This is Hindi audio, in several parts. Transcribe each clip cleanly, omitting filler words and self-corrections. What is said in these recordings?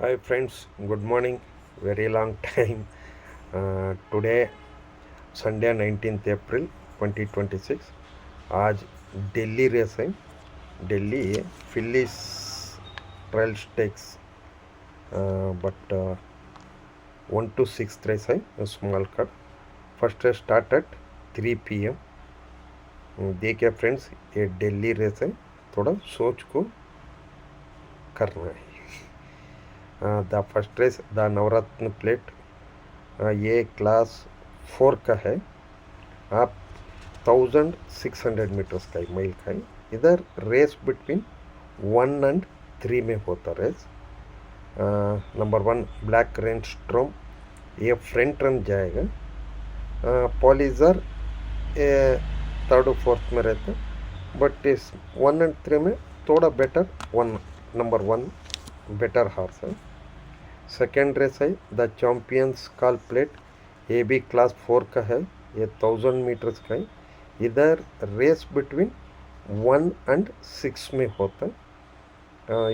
Hi friends, good morning. Very long time. Today Sunday 19th April 2026. आज दिल्ली रेस है. Delhi fillies trial stakes but 1 to 6 race है small cut. First race start at 3 PM. देखिए फ्रेंड्स, ये दिल्ली रेस है, थोड़ा सोच को करना है. The first race the Navratna plate, ये क्लास 4 का है. आप 1600 मीटर्स का है, माइल का है. इधर रेस बिटवीन 1 and 3 में होता race. Number 1 black rain storm, ये फ्रंट रन जाएगा. पॉलिजर थर्ड फोर्थ में रहता, बट इस 1 and 3 में थोड़ा बेटर नंबर 1 बेटर हार्स है. सेकेंड रेस है द चैम्पियंस कॉल प्लेट, ये भी क्लास 4 का है. ये 1000 मीटर्स का है. इधर रेस बिटवीन 1 and 6 में होता है.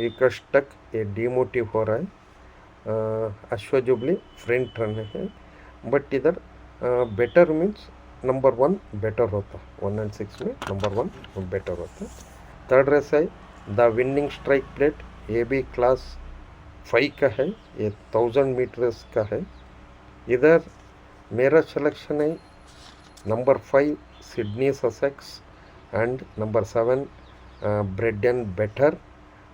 एक स्टक ये डिमोटिव हो रहा है. अश्व जुबली फ्रंट रन है, बट इधर बेटर मीन्स नंबर 1 बेटर होता. 1 and 6 में नंबर 1 बेटर होता. थर्ड रेस है द विनिंग स्ट्राइक प्लेट, ये भी क्लास 5 का है. ये 1000 मीटर्स का है. इधर मेरा सिलेक्शन है number 5 Sydney Sussex and number 7 bread and better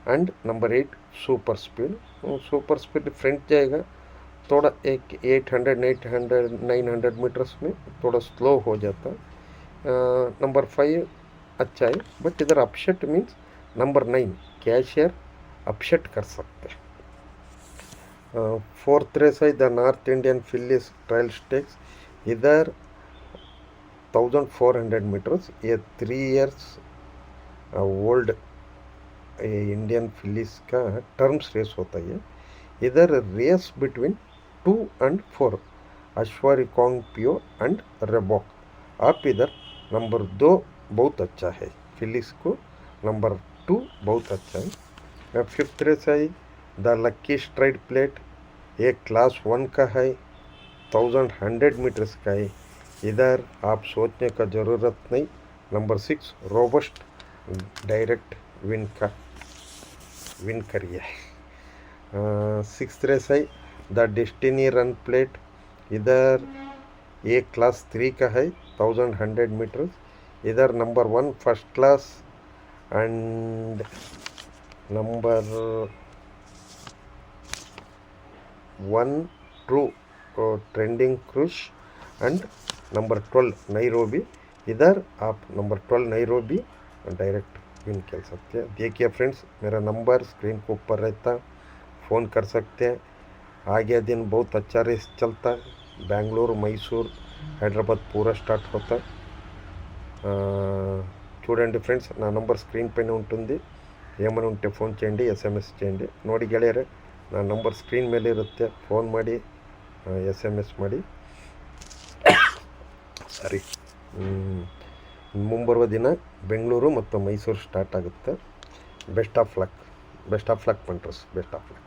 and number 8 super speed. Super speed front जाएगा, थोड़ा एक 800 900 मीटर्स में थोड़ा स्लो हो जाता. नंबर 5 अच्छा है, बट इधर upset means number 9 cashier upset कर सकते हैं. फोर्थ रेस है the north Indian Phyllis trial stakes. इधर 1400 मीटर्स, ये 3 years ओल्ड इंडियन फिलिस का टर्म्स रेस होता है. इधर रेस बिटवीन 2 and 4 अश्वारी कॉन्ग पियो एंड रेबॉक. आप इधर नंबर 2 बहुत अच्छा है, फिलिस को नंबर 2 बहुत अच्छा है. फिफ्थ रेस है द लक्की स्ट्राइड प्लेट, एक क्लास 1 का है, 1100 मीटर्स का है. इधर आप सोचने का ज़रूरत नहीं, नंबर 6 रोबस्ट डायरेक्ट विन करिए. सिक्स रेस है द डेस्टिनी रन प्लेट. इधर एक क्लास 3 का है, 1100 मीटर्स. इधर number 1 First Class and number 1 True Trending क्रूश एंड नंबर 12 नैरोबी. इधर आप नंबर 12 नैरोबी डायरेक्ट विन खेल सकते हैं. देखिए फ्रेंड्स, मेरा नंबर स्क्रीन के ऊपर रहता, फ़ोन कर सकते हैं. आगे दिन बहुत अच्छा रेस चलता है. बेंगलुरु मैसूर హైదరాబాద్ పూరా స్టార్ట్ అవుతా. చూడండి ఫ్రెండ్స్, నా నంబర్ స్క్రీన్ పైన ఉంటుంది. ఏమైనా ఉంటే ಫೋನ್ చేయండి, SMS చేయండి. ನೋಡಿ ಗೆಳೆಯರೆ, ನನ್ನ ನಂಬರ್ ಸ್ಕ್ರೀನ್ ಮೇಲೆ ಇರುತ್ತೆ. ಫೋನ್ ಮಾಡಿ, SMS ಮಾಡಿ. ಸರಿ, ಮುಂಬರುವ ದಿನ ಬೆಂಗಳೂರು ಮತ್ತು ಮೈಸೂರು ಸ್ಟಾರ್ಟ್ ಆಗುತ್ತೆ. Best of luck punters, best of luck.